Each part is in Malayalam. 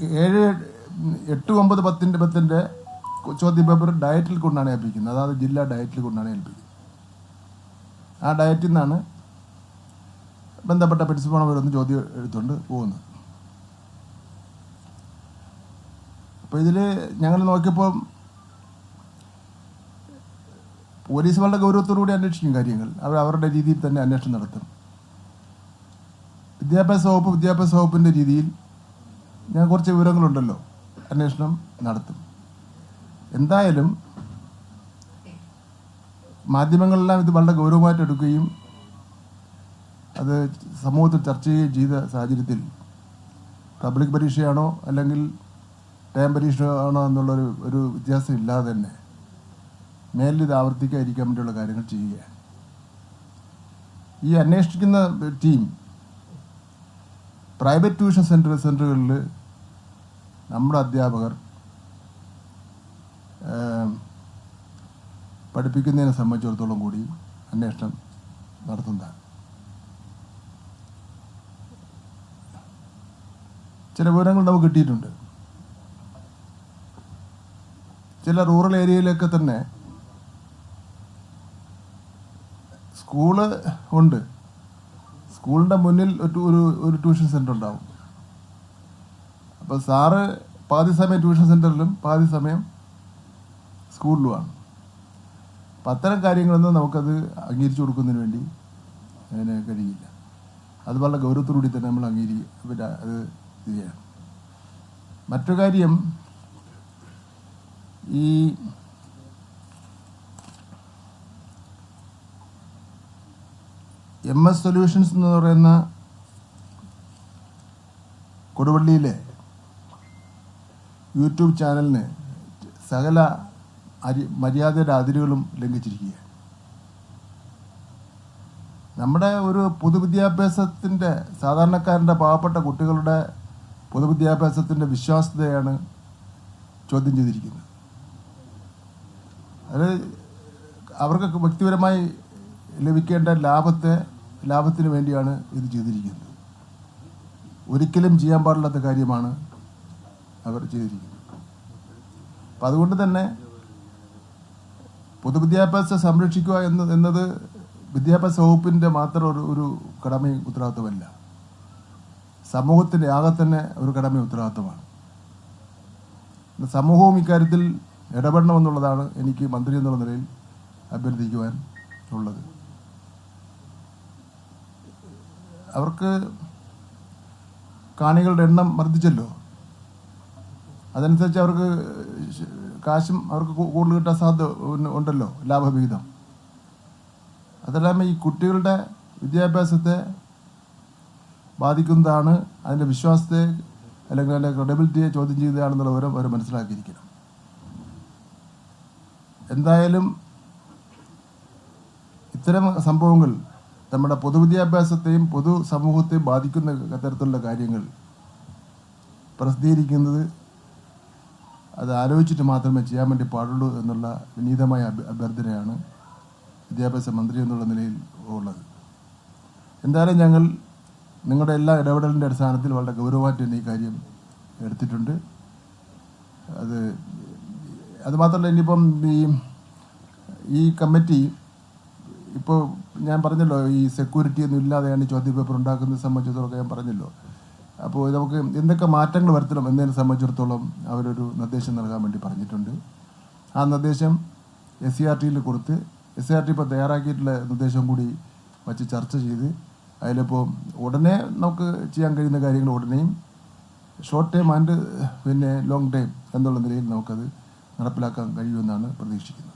8, 9, 10 ചോദ്യപേപ്പർ ഡയറ്റിൽ കൊണ്ടാണ് ഏൽപ്പിക്കുന്നത്. അതായത് ജില്ലാ ഡയറ്റിൽ കൊണ്ടാണ് ഏൽപ്പിക്കുന്നത്. ആ ഡയറ്റിൽ നിന്നാണ് ബന്ധപ്പെട്ട പ്രിൻസിപ്പാളവരൊന്ന് ചോദ്യം എടുത്തുകൊണ്ട് പോകുന്നത്. അപ്പോൾ ഇതിൽ ഞങ്ങൾ നോക്കിയപ്പോൾ പോലീസ് വളരെ ഗൗരവത്തോടുകൂടി അന്വേഷിക്കും കാര്യങ്ങൾ. അവരുടെ രീതിയിൽ തന്നെ അന്വേഷണം നടത്തും. വിദ്യാഭ്യാസ വകുപ്പിൻ്റെ രീതിയിൽ ഞാൻ കുറച്ച് വിവരങ്ങളുണ്ടല്ലോ, അന്വേഷണം നടത്തും. എന്തായാലും മാധ്യമങ്ങളെല്ലാം ഇത് വളരെ ഗൗരവമായിട്ട് എടുക്കുകയും അത് സമൂഹത്തിൽ ചർച്ച ചെയ്യുകയും ചെയ്ത സാഹചര്യത്തിൽ പബ്ലിക് പരീക്ഷയാണോ അല്ലെങ്കിൽ ടേം പരീക്ഷ ആണോ എന്നുള്ളൊരു വ്യത്യാസം ഇല്ലാതെ തന്നെ മേലിൽ ഇത് ആവർത്തിക്കാതിരിക്കാൻ വേണ്ടിയുള്ള കാര്യങ്ങൾ ചെയ്യുകയാണ്. ഈ അന്വേഷിക്കുന്ന ടീം പ്രൈവറ്റ് ട്യൂഷൻ സെൻ്ററുകളിൽ നമ്മുടെ അധ്യാപകർ പഠിപ്പിക്കുന്നതിനെ സംബന്ധിച്ചിടത്തോളം കൂടി അന്വേഷണം നടത്തുന്നതാണ്. ചില വിവരങ്ങൾ നമുക്ക് കിട്ടിയിട്ടുണ്ട്. ചില റൂറൽ ഏരിയയിലൊക്കെ തന്നെ സ്കൂള് ഉണ്ട്. സ്കൂളിൻ്റെ മുന്നിൽ ഒരു ട്യൂഷൻ സെൻ്റർ ഉണ്ടാവും. അപ്പോൾ സാറ് പാതി സമയം ട്യൂഷൻ സെൻ്ററിലും പാതി സമയം സ്കൂളിലുമാണ്. അപ്പം അത്തരം കാര്യങ്ങളൊന്നും നമുക്കത് അംഗീകരിച്ചു കൊടുക്കുന്നതിന് വേണ്ടി അതിന് കഴിയില്ല. അത് വളരെ ഗൗരവത്തോടുകൂടി തന്നെ നമ്മൾ അത് ചെയ്യണം. മറ്റൊരു കാര്യം, ഈ MS സൊല്യൂഷൻസ് എന്ന് പറയുന്ന കൊടുവള്ളിയിലെ യൂട്യൂബ് ചാനലിന് സകല മര്യാദയുടെ അതിരുകളും ലംഘിച്ചിരിക്കുകയാണ്. നമ്മുടെ ഒരു പൊതുവിദ്യാഭ്യാസത്തിൻ്റെ സാധാരണക്കാരൻ്റെ പാവപ്പെട്ട കുട്ടികളുടെ പൊതുവിദ്യാഭ്യാസത്തിൻ്റെ വിശ്വാസ്യതയാണ് ചോദ്യം ചെയ്തിരിക്കുന്നത്. അത് അവർക്ക് വ്യക്തിപരമായി ലഭിക്കേണ്ട ലാഭത്തിന് വേണ്ടിയാണ് ഇത് ചെയ്തിരിക്കുന്നത്. ഒരിക്കലും ചെയ്യാൻ പാടില്ലാത്ത കാര്യമാണ് അവർ ചെയ്തിരിക്കുന്നത്. അപ്പം അതുകൊണ്ട് തന്നെ പൊതുവിദ്യാഭ്യാസം സംരക്ഷിക്കുക എന്നത് വിദ്യാഭ്യാസ വകുപ്പിൻ്റെ മാത്രം ഒരു കടമയും ഉത്തരവാദിത്വമല്ല, സമൂഹത്തിൻ്റെ ആകെ തന്നെ ഒരു കടമയും ഉത്തരവാദിത്വമാണ്. സമൂഹവും ഇക്കാര്യത്തിൽ ഇടപെടണമെന്നുള്ളതാണ് എനിക്ക് മന്ത്രി എന്നുള്ള നിലയിൽ അഭ്യർത്ഥിക്കുവാൻ ഉള്ളത്. അവർക്ക് കാണികളുടെ എണ്ണം വർദ്ധിച്ചല്ലോ, അതനുസരിച്ച് അവർക്ക് കാശും അവർക്ക് കൂടുതൽ കിട്ടാൻ സാധ്യത ഉണ്ടല്ലോ, ലാഭവിഹിതം. അതെല്ലാം ഈ കുട്ടികളുടെ വിദ്യാഭ്യാസത്തെ ബാധിക്കുന്നതാണ്, അതിൻ്റെ വിശ്വാസത്തെ അല്ലെങ്കിൽ അതിൻ്റെ ക്രെഡിബിലിറ്റിയെ ചോദ്യം ചെയ്തതാണെന്നുള്ള വിവരം അവർ മനസ്സിലാക്കിയിരിക്കണം. എന്തായാലും ഇത്തരം സംഭവങ്ങൾ നമ്മുടെ പൊതുവിദ്യാഭ്യാസത്തെയും പൊതുസമൂഹത്തെയും ബാധിക്കുന്ന തരത്തിലുള്ള കാര്യങ്ങൾ പ്രസിദ്ധീകരിക്കുന്നത് അത് ആലോചിച്ചിട്ട് മാത്രമേ ചെയ്യാൻ വേണ്ടി പാടുള്ളൂ എന്നുള്ള വിനീതമായ അഭ്യർത്ഥനയാണ് വിദ്യാഭ്യാസ മന്ത്രി എന്നുള്ള നിലയിൽ ഉള്ളത്. എന്തായാലും ഞങ്ങൾ നിങ്ങളുടെ എല്ലാ ഇടപെടലിൻ്റെ അടിസ്ഥാനത്തിൽ വളരെ ഗൗരവമായിട്ട് തന്നെ ഈ കാര്യം എടുത്തിട്ടുണ്ട്. അത് മാത്രമല്ല, ഇനിയിപ്പം ഈ കമ്മിറ്റി ഇപ്പോൾ ഞാൻ പറഞ്ഞല്ലോ, ഈ സെക്യൂരിറ്റി ഒന്നും ഇല്ലാതെയാണ് ചോദ്യപേപ്പർ ഉണ്ടാക്കുന്നത് സംബന്ധിച്ചിടത്തോളം ഞാൻ പറഞ്ഞല്ലോ. അപ്പോൾ നമുക്ക് എന്തൊക്കെ മാറ്റങ്ങൾ വരുത്തണം എന്നതിനെ സംബന്ധിച്ചിടത്തോളം അവരൊരു നിർദ്ദേശം നൽകാൻ വേണ്ടി പറഞ്ഞിട്ടുണ്ട്. ആ നിർദ്ദേശം SCRT കൊടുത്ത് SCRT ഇപ്പോൾ തയ്യാറാക്കിയിട്ടുള്ള നിർദ്ദേശം കൂടി വച്ച് ചർച്ച ചെയ്ത് അതിലിപ്പോൾ ഉടനെ നമുക്ക് ചെയ്യാൻ കഴിയുന്ന കാര്യങ്ങൾ ഉടനെയും ഷോർട്ട് ടൈം ആൻഡ് പിന്നെ ലോങ് ടൈം എന്നുള്ള നിലയിൽ നമുക്കത് നടപ്പിലാക്കാൻ കഴിയുമെന്നാണ് പ്രതീക്ഷിക്കുന്നത്.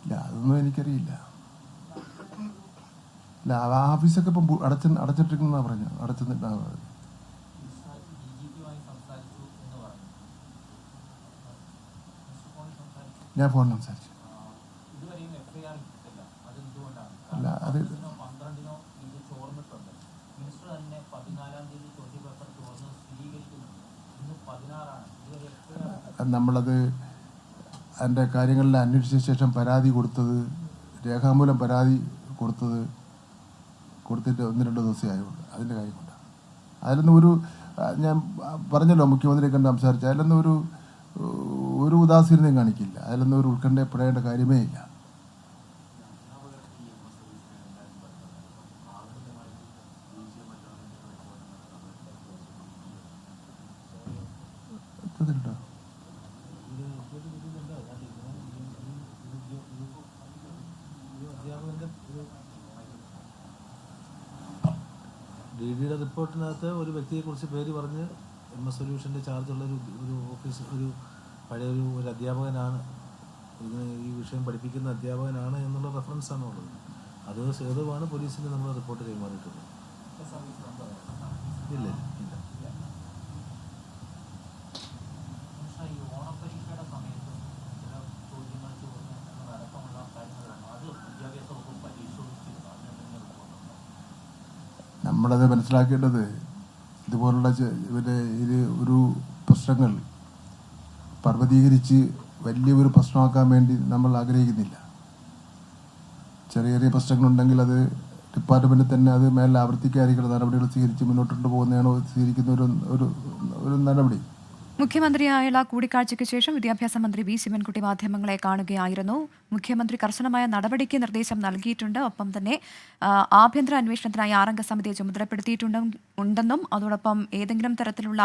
ഇല്ല, അതൊന്നും എനിക്കറിയില്ല. ഇല്ല, ആ ഓഫീസൊക്കെ ഇപ്പം അടച്ചിട്ടിരിക്കുന്നതാണ് പറഞ്ഞു. ഞാൻ ഫോൺ സംസാരിച്ചു. അല്ല, അത് നമ്മളത് അതിൻ്റെ കാര്യങ്ങളിൽ അന്വേഷിച്ച ശേഷം പരാതി കൊടുത്തത്, രേഖാമൂലം പരാതി കൊടുത്തിട്ട് 1-2 ദിവസമേ ആയുള്ളൂ. അതിൻ്റെ കാര്യം കൊണ്ടാണ്. അതിലൊന്നും ഞാൻ പറഞ്ഞല്ലോ, മുഖ്യമന്ത്രിയെ കണ്ട് സംസാരിച്ച അതിലൊന്നും ഒരു ഉദാസീനതയും കാണിക്കില്ല. അതിലൊന്നും ഒരു ഉത്കണ്ഠപ്പെടേണ്ട കാര്യമേ ഇല്ല. DDയുടെ റിപ്പോർട്ടിനകത്ത് ഒരു വ്യക്തിയെക്കുറിച്ച് പേര് പറഞ്ഞ് MS സൊല്യൂഷൻ്റെ ചാർജുള്ള ഒരു ഓഫീസ്, പഴയ ഒരു അധ്യാപകനാണ്, ഈ വിഷയം പഠിപ്പിക്കുന്ന അധ്യാപകനാണ് എന്നുള്ള റെഫറൻസാണ് ഉള്ളത്. അത് സേതുവാണ് പോലീസിന് നമ്മൾ റിപ്പോർട്ട് കൈമാറിയിട്ടുള്ളത്. ഇല്ല. നമ്മളത് മനസ്സിലാക്കേണ്ടത്, ഇതുപോലുള്ള ഒരു പ്രശ്നങ്ങൾ പർവ്വതീകരിച്ച് വലിയൊരു പ്രശ്നമാക്കാൻ വേണ്ടി നമ്മൾ ആഗ്രഹിക്കുന്നില്ല. ചെറിയ ചെറിയ പ്രശ്നങ്ങളുണ്ടെങ്കിൽ അത് ഡിപ്പാർട്ട്മെൻറ്റിൽ തന്നെ അത് മേലെ ആവർത്തിക്കാതിരിക്കുന്ന നടപടികൾ സ്വീകരിച്ച് മുന്നോട്ട് പോകുന്നതാണ് സ്വീകരിക്കുന്ന ഒരു നടപടി. മുഖ്യമന്ത്രിയായുള്ള കൂടിക്കാഴ്ചയ്ക്ക് ശേഷം വിദ്യാഭ്യാസ മന്ത്രി വി ശിവൻകുട്ടി മാധ്യമങ്ങളെ കാണുകയായിരുന്നു. മുഖ്യമന്ത്രി കർശനമായ നടപടിക്ക് നിർദ്ദേശം നൽകിയിട്ടുണ്ട്. ഒപ്പം തന്നെ ആഭ്യന്തര അന്വേഷണത്തിനായി 6 അംഗ സമിതിയെ ചുമതലപ്പെടുത്തിയിട്ടുണ്ടെന്നും അതോടൊപ്പം ഏതെങ്കിലും തരത്തിലുള്ള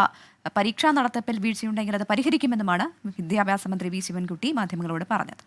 പരീക്ഷാ നടത്തിപ്പിൽ വീഴ്ചയുണ്ടെങ്കിൽ അത് പരിഹരിക്കുമെന്നുമാണ് വിദ്യാഭ്യാസ മന്ത്രി വി ശിവൻകുട്ടി മാധ്യമങ്ങളോട് പറഞ്ഞത്.